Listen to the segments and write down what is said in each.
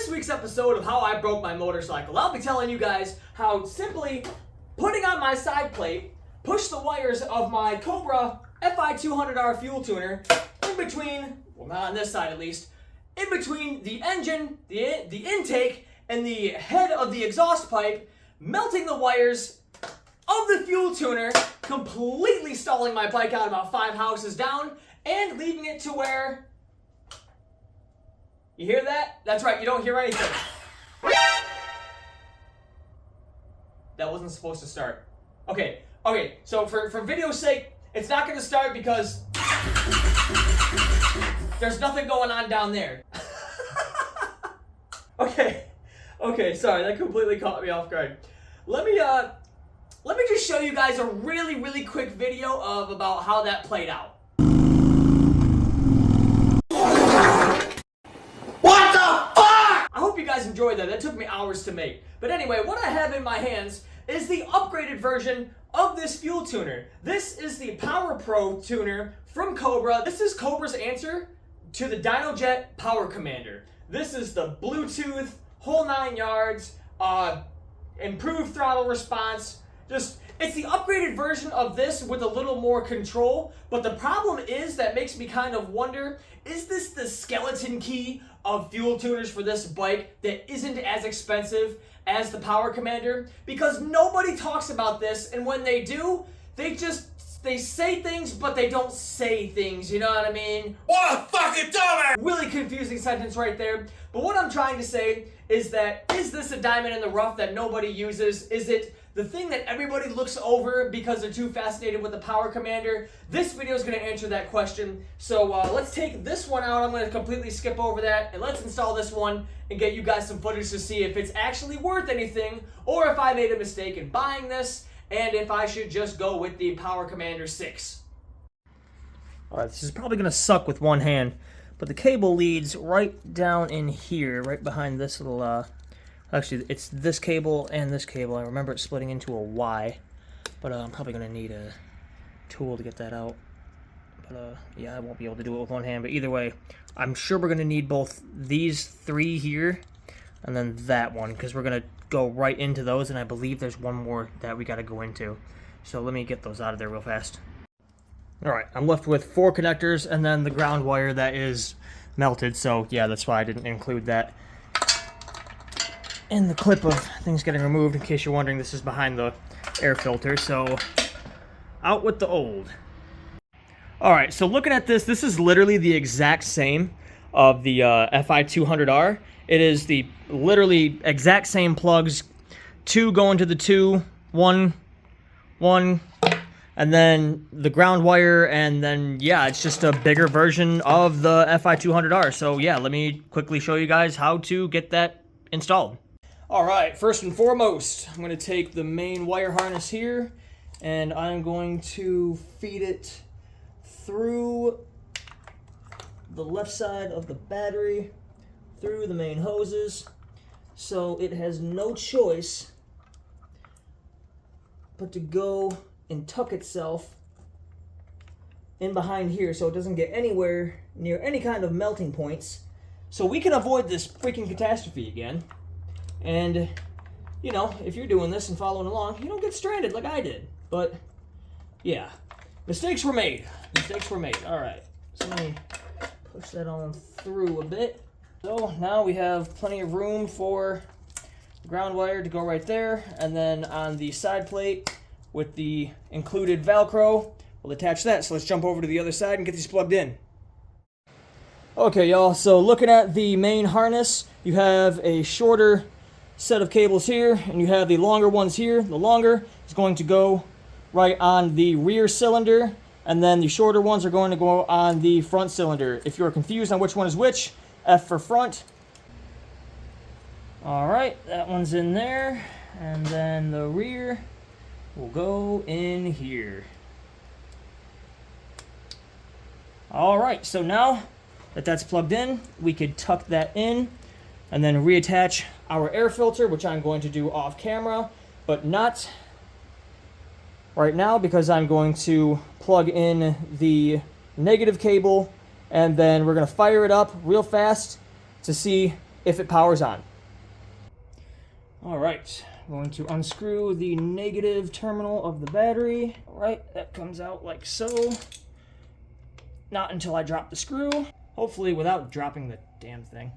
this week's episode of How I Broke My Motorcycle, I'll be telling you guys how simply putting on my side plate pushed the wires of my Cobra FI 200R fuel tuner in between, well not on this side at least, in between the engine, the intake, and the head of the exhaust pipe, melting the wires of the fuel tuner, completely stalling my bike out about 5 houses down, and leaving it to where... You hear that? That's right, you don't hear anything. That wasn't supposed to start. Okay, so for video's sake, it's not gonna start because there's nothing going on down there. Okay, sorry, that completely caught me off guard. Let me just show you guys a really quick video of about how that played out. I hope you guys enjoyed that. That took me hours to make. But anyway, what I have in my hands is the upgraded version of this fuel tuner. This is the PowrPro tuner from Cobra. This is Cobra's answer to the DynoJet Power Commander. This is the Bluetooth, whole 9 yards, improved throttle response. It's the upgraded version of this with a little more control, but the problem is that makes me kind of wonder, is this the skeleton key of fuel tuners for this bike that isn't as expensive as the Power Commander? Because nobody talks about this, and when they do, they say things, but they don't say things, you know what I mean? What a fucking dumbass! Really confusing sentence right there. But what I'm trying to say is that, is this a diamond in the rough that nobody uses? Is it the thing that everybody looks over because they're too fascinated with the Power Commander? This video is going to answer that question. So let's take this one out. I'm going to completely skip over that, and let's install this one and get you guys some footage to see if it's actually worth anything, or if I made a mistake in buying this, and if I should just go with the Power Commander 6. Alright, this is probably going to suck with one hand, but the cable leads right down in here, right behind this little, actually, it's this cable and this cable. I remember it splitting into a Y, but I'm probably going to need a tool to get that out. But, yeah, I won't be able to do it with one hand, but either way, I'm sure we're going to need both these 3 here, and then that one, because we're going to go right into those, and I believe there's one more that we got to go into. So let me get those out of there real fast. Alright, I'm left with 4 connectors, and then the ground wire that is melted, so yeah, that's why I didn't include that in the clip of things getting removed. In case you're wondering, this is behind the air filter, so out with the old. Alright, so looking at this is literally the exact same of the FI 200R. It is the literally exact same plugs, 2 going to the 2, 1, and then the ground wire, and then, yeah, it's just a bigger version of the FI 200R. So, yeah, let me quickly show you guys how to get that installed. Alright, first and foremost, I'm going to take the main wire harness here, and I'm going to feed it through the left side of the battery, through the main hoses, so it has no choice but to go and tuck itself in behind here so it doesn't get anywhere near any kind of melting points, so we can avoid this freaking catastrophe again. And, you know, if you're doing this and following along, you don't get stranded like I did. But, yeah, mistakes were made. Alright, so let me push that on through a bit. So now we have plenty of room for the ground wire to go right there, and then on the side plate with the included Velcro, we'll attach that. So let's jump over to the other side and get these plugged in. Okay, y'all, so looking at the main harness, you have a shorter set of cables here, and you have the longer ones here. The longer is going to go right on the rear cylinder, and then the shorter ones are going to go on the front cylinder. If you're confused on which one is which, F for front. Alright, that one's in there, and then the rear will go in here. Alright, so now that that's plugged in, we could tuck that in and then reattach our air filter, which I'm going to do off camera, but not right now because I'm going to plug in the negative cable, and then we're going to fire it up real fast to see if it powers on. All right, I'm going to unscrew the negative terminal of the battery. All right, that comes out like so. Not until I drop the screw. Hopefully without dropping the damn thing.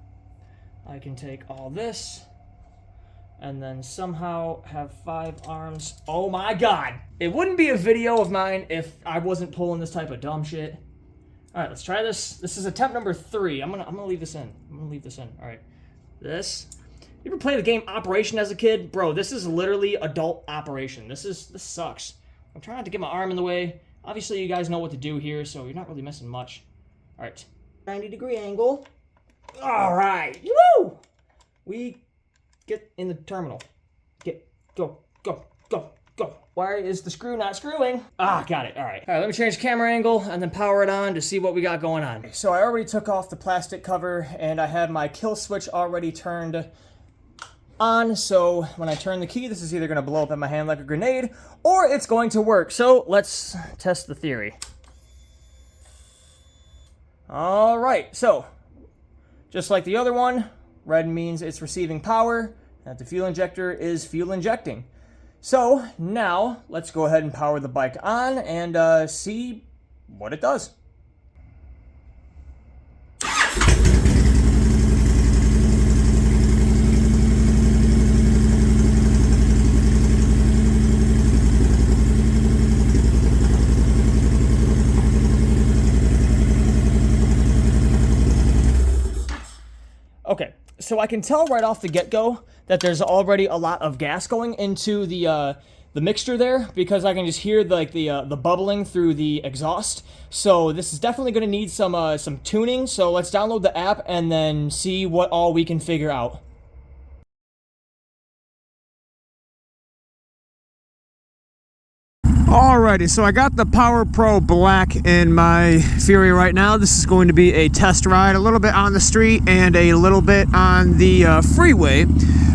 I can take all this and then somehow have 5 arms. Oh my God! It wouldn't be a video of mine if I wasn't pulling this type of dumb shit. All right, let's try this. This is attempt number 3. I'm gonna leave this in. All right, this. You ever play the game Operation as a kid? Bro, this is literally adult Operation. This sucks. I'm trying not to get my arm in the way. Obviously, you guys know what to do here, so you're not really missing much. All right, 90-degree angle. All right, woo! We get in the terminal. Go. Why is the screw not screwing? Ah, got it. All right, let me change camera angle and then power it on to see what we got going on. So I already took off the plastic cover and I have my kill switch already turned on. So when I turn the key, this is either going to blow up in my hand like a grenade or it's going to work. So let's test the theory. All right, so just like the other one, red means it's receiving power, and the fuel injector is fuel injecting. So now let's go ahead and power the bike on and see what it does. Okay, so I can tell right off the get-go that there's already a lot of gas going into the mixture there, because I can just hear the bubbling through the exhaust. So this is definitely going to need some tuning. So let's download the app and then see what all we can figure out. Alrighty, so I got the PowrPro Black in my Fury right now. This is going to be a test ride, a little bit on the street and a little bit on the freeway.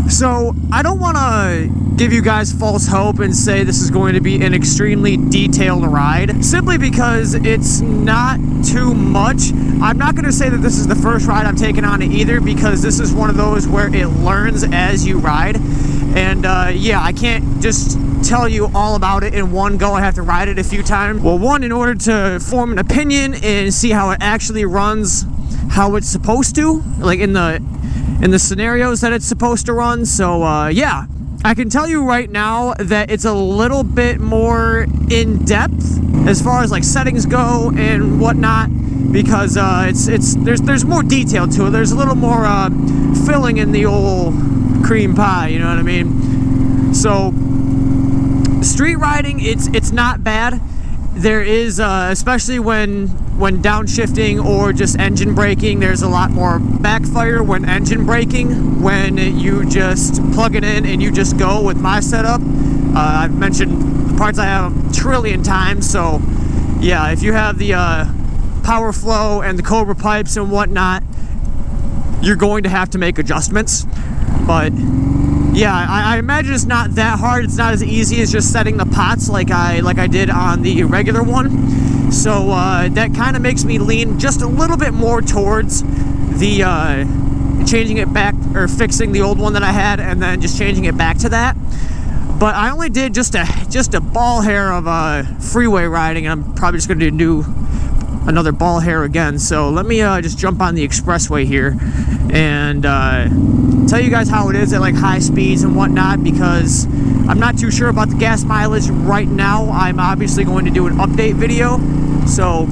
So I don't want to give you guys false hope and say this is going to be an extremely detailed ride, simply because it's not too much. I'm not going to say that this is the first ride I'm taking on it either, because this is one of those where it learns as you ride. And yeah, I can't just tell you all about it in one go. I have to ride it a few times. Well, one, in order to form an opinion and see how it actually runs how it's supposed to, like in the scenarios that it's supposed to run. So yeah, I can tell you right now that it's a little bit more in depth as far as like settings go and whatnot, because there's more detail to it. There's a little more filling in the old cream pie, you know what I mean? So street riding, it's not bad. There is especially when downshifting or just engine braking, there's a lot more backfire when engine braking, when you just plug it in and you just go with my setup. I've mentioned the parts I have a trillion times. So yeah, if you have the power flow and the Cobra pipes and whatnot, you're going to have to make adjustments. But yeah, I imagine it's not that hard. It's not as easy as just setting the pots like I did on the regular one. So that kind of makes me lean just a little bit more towards the changing it back, or fixing the old one that I had and then just changing it back to that. But I only did just a ball hair of freeway riding, and I'm probably just going to do another ball hair again. So let me just jump on the expressway here and tell you guys how it is at like high speeds and whatnot, because I'm not too sure about the gas mileage right now. I'm obviously going to do an update video. So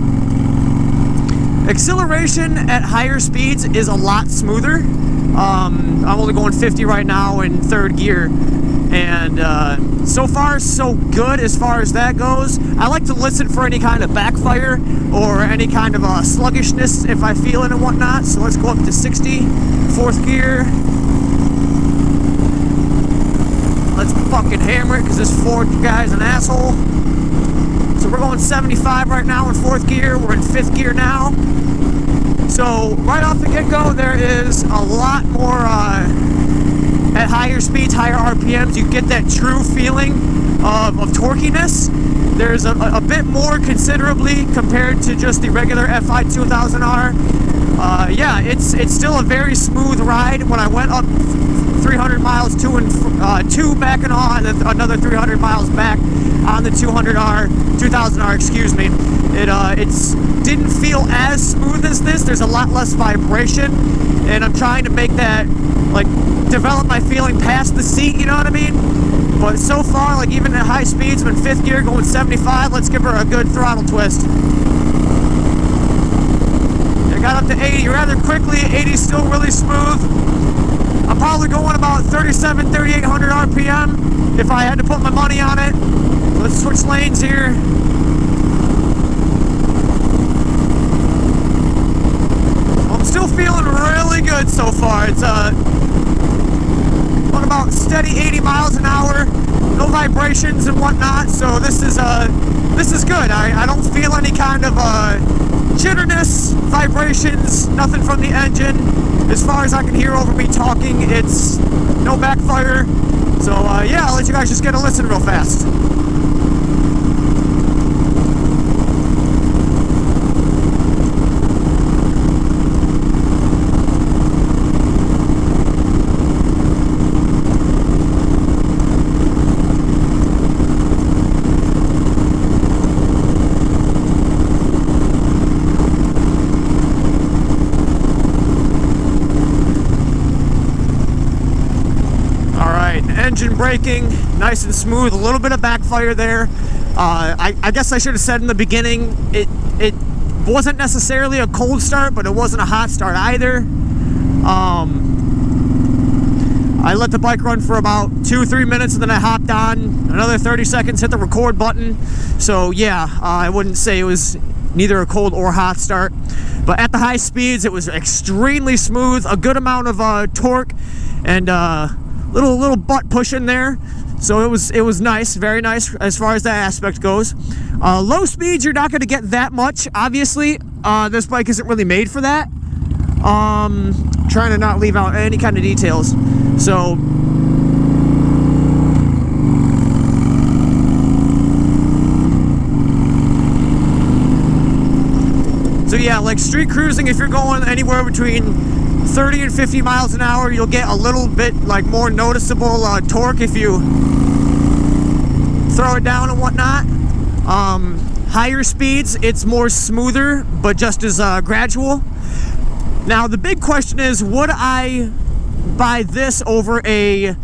acceleration at higher speeds is a lot smoother. I'm only going 50 right now in third gear, and so far so good as far as that goes. I like to listen for any kind of backfire or any kind of sluggishness if I feel it and whatnot. So let's go up to 60, fourth gear. Let's fucking hammer it, because this Ford guy's an asshole. So we're going 75 right now in fourth gear. We're in fifth gear now. So right off the get-go, there is a lot more at higher speeds, higher RPMs. You get that true feeling of torquiness. There's a bit more considerably compared to just the regular FI 2000R. Yeah, it's still a very smooth ride. When I went up 300 miles two back and on, and then another 300 miles back on the 2000R, excuse me, it didn't feel as smooth as this. There's a lot less vibration, and I'm trying to make that, like, develop my feeling past the seat, you know what I mean? But so far, like, even at high speeds, I'm in 5th gear going 75. Let's give her a good throttle twist. I got up to 80 rather quickly. 80 is still really smooth. I'm probably going about 3,800 RPM if I had to put my money on it. Let's switch lanes here. I'm still feeling really good so far. It's on about steady 80 miles an hour, no vibrations and whatnot. So this is good. I don't feel any kind of jitterness, vibrations, nothing from the engine. As far as I can hear over me talking, it's no backfire. So yeah, I'll let you guys just get a listen real fast. Engine braking, nice and smooth. A little bit of backfire there. I guess I should have said in the beginning, it wasn't necessarily a cold start, but it wasn't a hot start either. I let the bike run for about 2-3 minutes, and then I hopped on. Another 30 seconds, hit the record button. So yeah, I wouldn't say it was neither a cold or hot start. But at the high speeds, it was extremely smooth. A good amount of torque, and little butt push in there, so it was nice, very nice as far as that aspect goes. Low speeds, you're not going to get that much. Obviously, this bike isn't really made for that. Trying to not leave out any kind of details. So yeah, like street cruising, if you're going anywhere between 30 and 50 miles an hour, you'll get a little bit like more noticeable torque if you throw it down and whatnot. Higher speeds, it's more smoother, but just as gradual. Now the big question is, would I buy this over a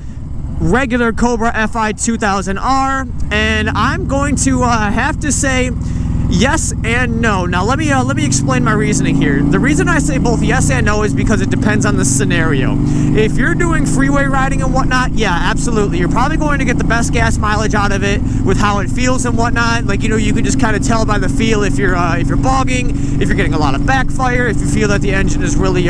regular Cobra FI 2000R? And I'm going to have to say yes and no. Now let me explain my reasoning here. The reason I say both yes and no is because it depends on the scenario. If you're doing freeway riding and whatnot, yeah, absolutely. You're probably going to get the best gas mileage out of it with how it feels and whatnot. Like, you know, you can just kind of tell by the feel if you're bogging, if you're getting a lot of backfire, if you feel that the engine is really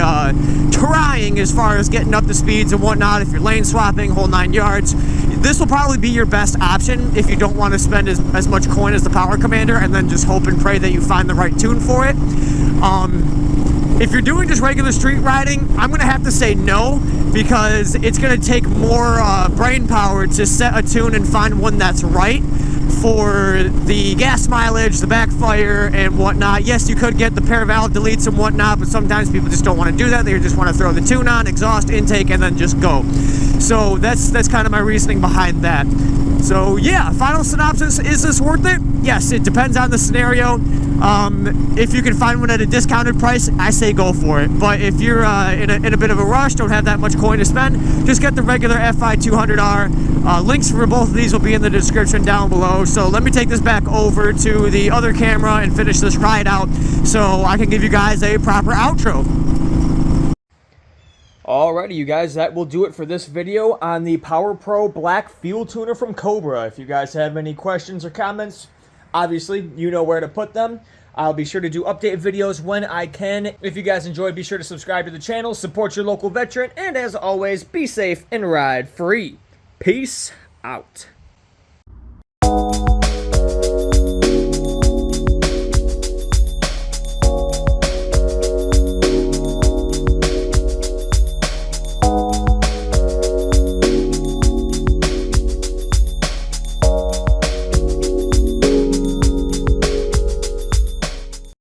trying as far as getting up the speeds and whatnot, if you're lane swapping, whole 9 yards. This will probably be your best option if you don't want to spend as much coin as the Power Commander and then just hope and pray that you find the right tune for it. If you're doing just regular street riding, I'm going to have to say no, because it's going to take more brain power to set a tune and find one that's right for the gas mileage, the backfire, and whatnot. Yes, you could get the pair valve deletes and whatnot, but sometimes people just don't want to do that. They just want to throw the tune on, exhaust, intake, and then just go. So that's kind of my reasoning behind that. So yeah, final synopsis, is this worth it? Yes, it depends on the scenario. If you can find one at a discounted price, I say go for it. But if you're in a bit of a rush, don't have that much coin to spend, just get the regular FI 200R. Links for both of these will be in the description down below. So let me take this back over to the other camera and finish this ride out so I can give you guys a proper outro. Alrighty, you guys, that will do it for this video on the PowrPro Black Fuel Tuner from Cobra. If you guys have any questions or comments, obviously, you know where to put them. I'll be sure to do update videos when I can. If you guys enjoyed, be sure to subscribe to the channel, support your local veteran, and as always, be safe and ride free. Peace out.